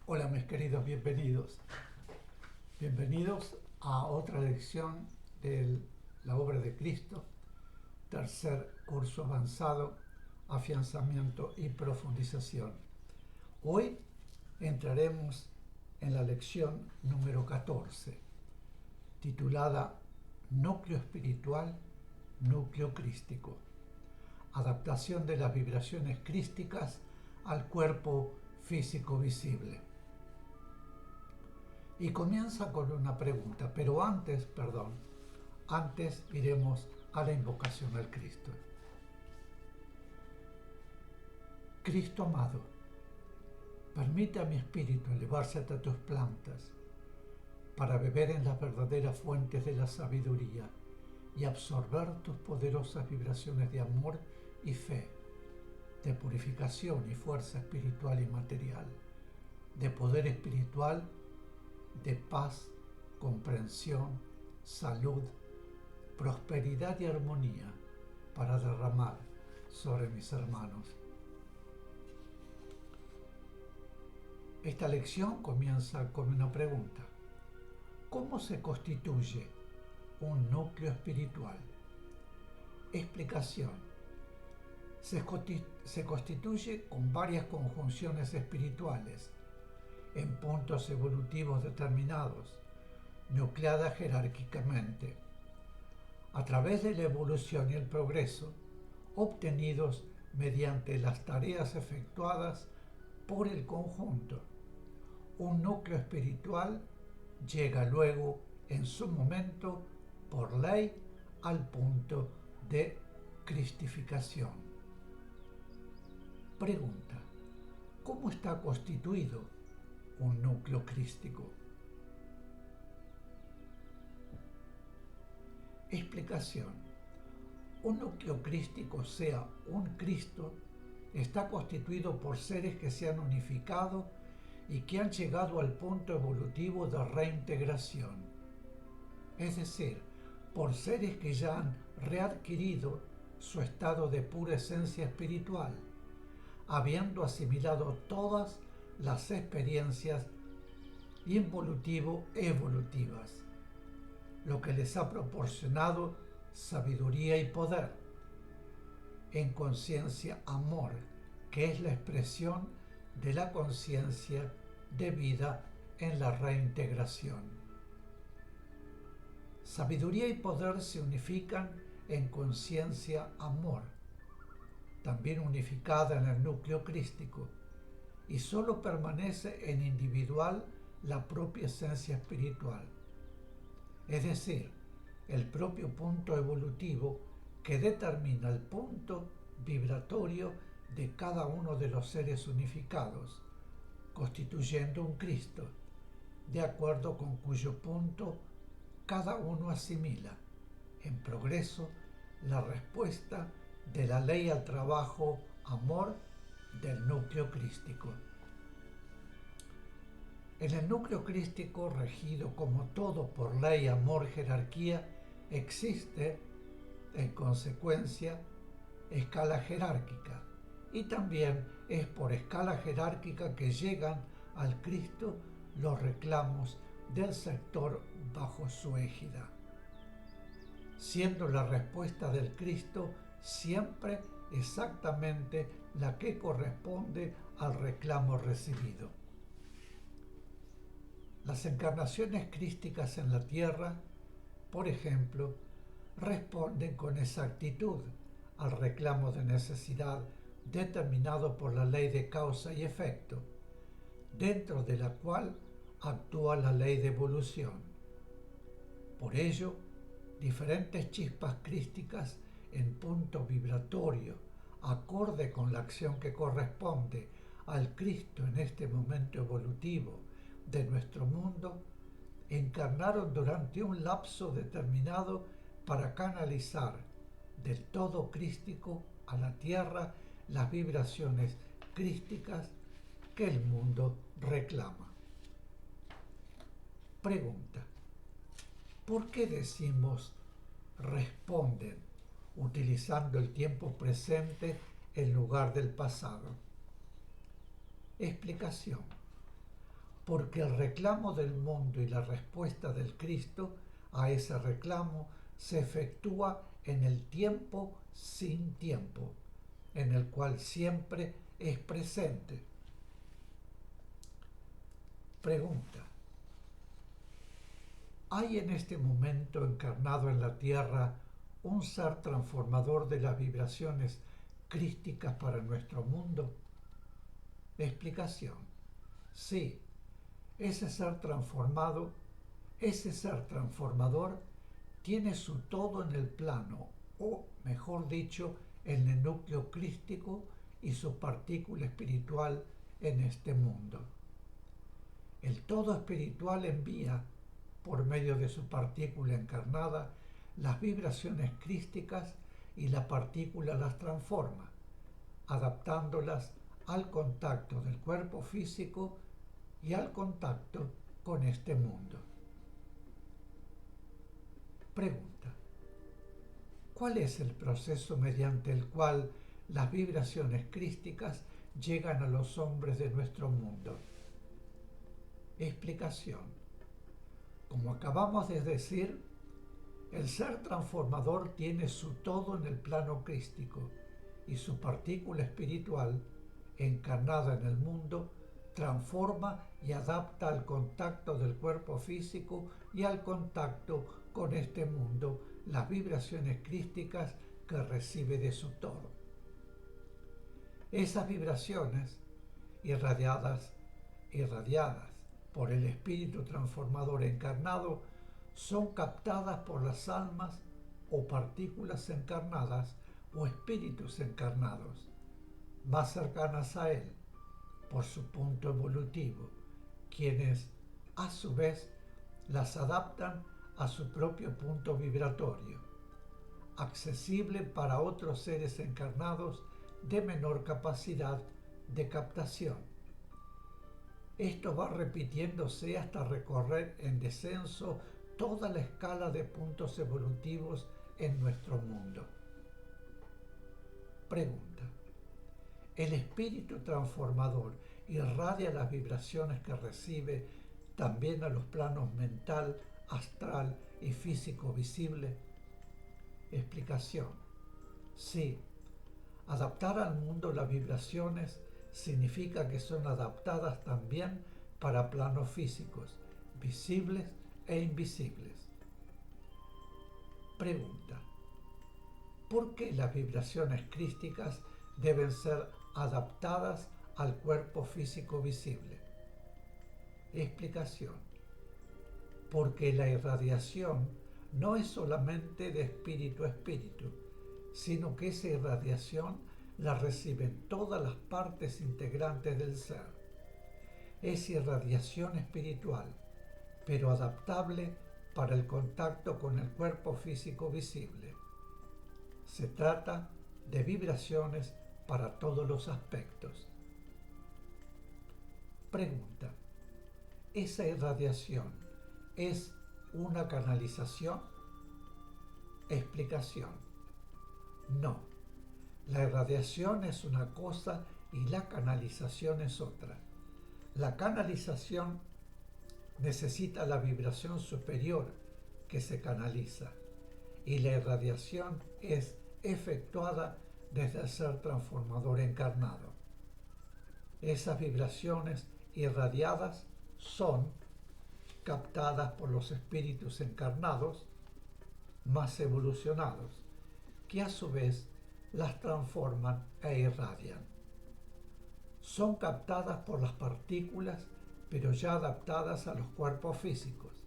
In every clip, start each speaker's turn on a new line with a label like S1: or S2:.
S1: Hola mis queridos, bienvenidos. Bienvenidos a otra lección de la obra de Cristo, tercer curso avanzado, afianzamiento y profundización. Hoy entraremos en la lección número 14, titulada Núcleo espiritual, núcleo crístico. Adaptación de las vibraciones crísticas al cuerpo físico visible. Y comienza con una pregunta, pero antes iremos a la invocación al Cristo. Cristo amado, permite a mi espíritu elevarse hasta tus plantas para beber en las verdaderas fuentes de la sabiduría y absorber tus poderosas vibraciones de amor y fe, de purificación y fuerza espiritual y material, de poder espiritual, de paz, comprensión, salud, prosperidad y armonía para derramar sobre mis hermanos. Esta lección comienza con una pregunta. ¿Cómo se constituye un núcleo espiritual? Explicación. Se constituye con varias conjunciones espirituales en puntos evolutivos determinados, nucleadas jerárquicamente, a través de la evolución y el progreso obtenidos mediante las tareas efectuadas por el conjunto. Un núcleo espiritual llega luego en su momento por ley al punto de cristificación. Pregunta: ¿cómo está constituido un núcleo crístico? Explicación. Un núcleo crístico, o sea, un Cristo, está constituido por seres que se han unificado y que han llegado al punto evolutivo de reintegración. Es decir, por seres que ya han readquirido su estado de pura esencia espiritual, habiendo asimilado todas las experiencias involutivo-evolutivas, lo que les ha proporcionado sabiduría y poder, en conciencia amor, que es la expresión de la conciencia de vida en la reintegración. Sabiduría y poder se unifican en conciencia amor, también unificada en el núcleo crístico, y solo permanece en individual la propia esencia espiritual, es decir, el propio punto evolutivo que determina el punto vibratorio de cada uno de los seres unificados, constituyendo un Cristo, de acuerdo con cuyo punto cada uno asimila, en progreso, la respuesta de la ley al trabajo amor del núcleo crístico. En el núcleo crístico, regido como todo por ley, amor, jerarquía, existe, en consecuencia, escala jerárquica, y también es por escala jerárquica que llegan al Cristo los reclamos del sector bajo su égida, siendo la respuesta del Cristo siempre exactamente la que corresponde al reclamo recibido. Las encarnaciones crísticas en la tierra, por ejemplo, responden con exactitud al reclamo de necesidad determinado por la ley de causa y efecto, dentro de la cual actúa la ley de evolución. Por ello, diferentes chispas crísticas en punto vibratorio, acorde con la acción que corresponde al Cristo en este momento evolutivo de nuestro mundo, encarnaron durante un lapso determinado para canalizar del todo crístico a la tierra las vibraciones crísticas que el mundo reclama. Pregunta: ¿por qué decimos responden utilizando el tiempo presente en lugar del pasado? Explicación: porque el reclamo del mundo y la respuesta del Cristo a ese reclamo se efectúa en el tiempo sin tiempo, en el cual siempre es presente. Pregunta: ¿hay en este momento encarnado en la tierra un ser transformador de las vibraciones crísticas para nuestro mundo? Explicación: sí, ese ser transformador tiene su todo en el plano, o mejor dicho, en el núcleo crístico y su partícula espiritual en este mundo. El todo espiritual envía, por medio de su partícula encarnada, las vibraciones crísticas y la partícula las transforma, adaptándolas al contacto del cuerpo físico y al contacto con este mundo. Pregunta: ¿cuál es el proceso mediante el cual las vibraciones crísticas llegan a los hombres de nuestro mundo? Explicación: como acabamos de decir, el ser transformador tiene su todo en el plano crístico y su partícula espiritual, encarnada en el mundo, transforma y adapta al contacto del cuerpo físico y al contacto con este mundo las vibraciones crísticas que recibe de su todo. Esas vibraciones, irradiadas por el espíritu transformador encarnado, son captadas por las almas o partículas encarnadas o espíritus encarnados, más cercanas a él, por su punto evolutivo, quienes, a su vez, las adaptan a su propio punto vibratorio, accesible para otros seres encarnados de menor capacidad de captación. Esto va repitiéndose hasta recorrer en descenso toda la escala de puntos evolutivos en nuestro mundo. Pregunta: ¿el espíritu transformador irradia las vibraciones que recibe también a los planos mental, astral y físico visible? Explicación: sí. Adaptar al mundo las vibraciones significa que son adaptadas también para planos físicos, visibles e invisibles. Pregunta: ¿por qué las vibraciones crísticas deben ser adaptadas al cuerpo físico visible? Explicación: porque la irradiación no es solamente de espíritu a espíritu, sino que esa irradiación la reciben todas las partes integrantes del ser. Es irradiación espiritual, pero adaptable para el contacto con el cuerpo físico visible. Se trata de vibraciones para todos los aspectos. Pregunta: ¿esa irradiación es una canalización? Explicación: no. La irradiación es una cosa y la canalización es otra. La canalización necesita la vibración superior que se canaliza, y la irradiación es efectuada desde el ser transformador encarnado. Esas vibraciones irradiadas son captadas por los espíritus encarnados más evolucionados, que a su vez las transforman e irradian. Son captadas por las partículas, pero ya adaptadas a los cuerpos físicos,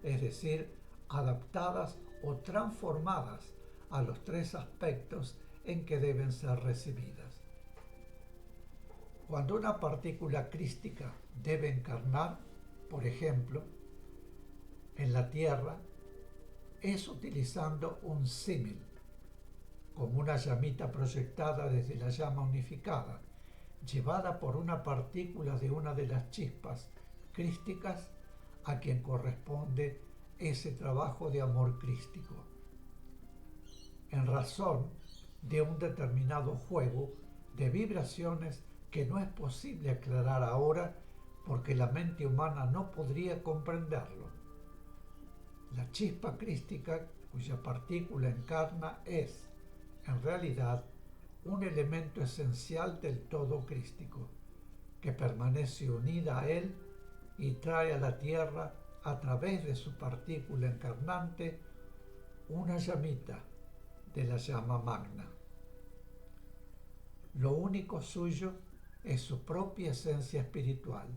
S1: es decir, adaptadas o transformadas a los tres aspectos en que deben ser recibidas. Cuando una partícula crística debe encarnar, por ejemplo, en la Tierra, es utilizando un símil, como una llamita proyectada desde la llama unificada, llevada por una partícula de una de las chispas crísticas a quien corresponde ese trabajo de amor crístico, en razón de un determinado juego de vibraciones que no es posible aclarar ahora, porque la mente humana no podría comprenderlo. La chispa crística, cuya partícula encarna, es, en realidad, un elemento esencial del todo crístico, que permanece unida a él y trae a la tierra, a través de su partícula encarnante, una llamita de la llama magna. Lo único suyo es su propia esencia espiritual,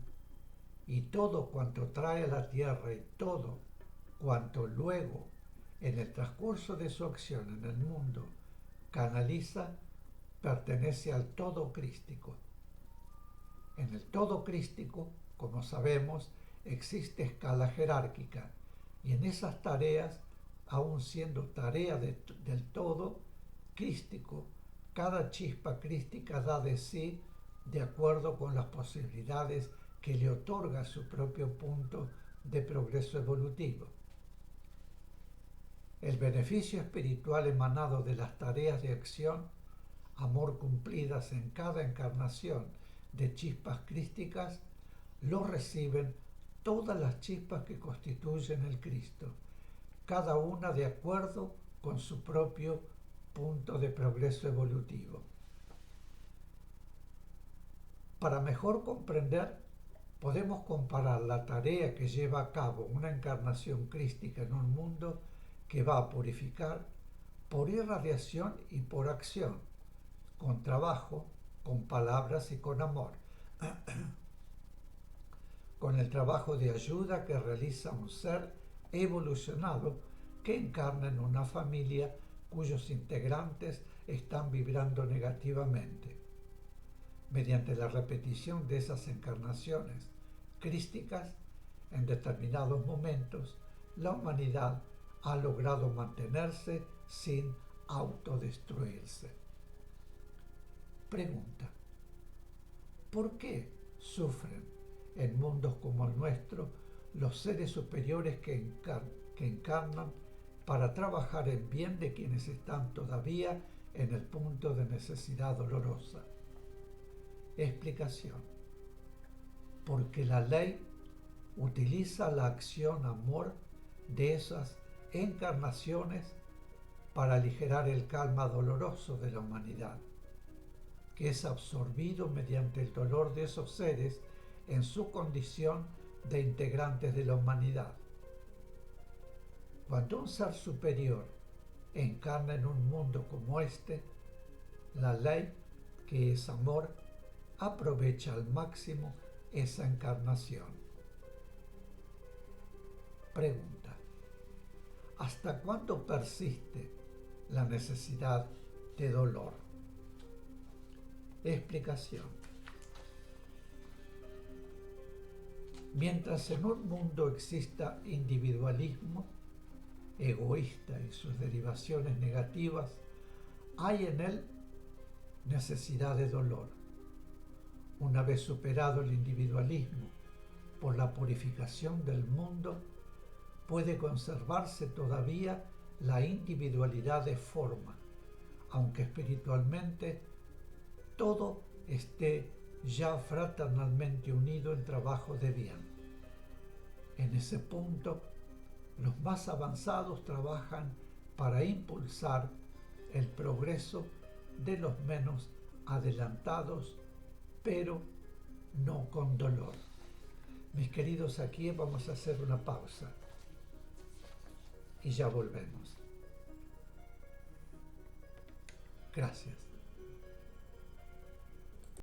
S1: y todo cuanto trae a la tierra y todo cuanto luego, en el transcurso de su acción en el mundo, canaliza, pertenece al todo crístico. En el todo crístico, como sabemos, existe escala jerárquica, y en esas tareas, aun siendo tarea del todo crístico, cada chispa crística da de sí de acuerdo con las posibilidades que le otorga su propio punto de progreso evolutivo. El beneficio espiritual emanado de las tareas de acción, amor cumplidas en cada encarnación de chispas crísticas, lo reciben todas las chispas que constituyen el Cristo, cada una de acuerdo con su propio punto de progreso evolutivo. Para mejor comprender, podemos comparar la tarea que lleva a cabo una encarnación crística en un mundo que va a purificar por irradiación y por acción, con trabajo, con palabras y con amor, con el trabajo de ayuda que realiza un ser evolucionado que encarna en una familia cuyos integrantes están vibrando negativamente. Mediante la repetición de esas encarnaciones crísticas, en determinados momentos, la humanidad ha logrado mantenerse sin autodestruirse. Pregunta: ¿por qué sufren en mundos como el nuestro los seres superiores que encarnan para trabajar en bien de quienes están todavía en el punto de necesidad dolorosa? Explicación: porque la ley utiliza la acción amor de esas encarnaciones para aligerar el karma doloroso de la humanidad, que es absorbido mediante el dolor de esos seres en su condición de integrantes de la humanidad. Cuando un ser superior encarna en un mundo como este, la ley, que es amor, aprovecha al máximo esa encarnación. Pregunta: ¿hasta cuándo persiste la necesidad de dolor? Explicación: mientras en un mundo exista individualismo egoísta y sus derivaciones negativas, hay en él necesidad de dolor. Una vez superado el individualismo por la purificación del mundo, puede conservarse todavía la individualidad de forma, aunque espiritualmente todo esté ya fraternalmente unido en trabajo de bien. En ese punto, los más avanzados trabajan para impulsar el progreso de los menos adelantados, pero no con dolor. Mis queridos, aquí vamos a hacer una pausa y ya volvemos. Gracias.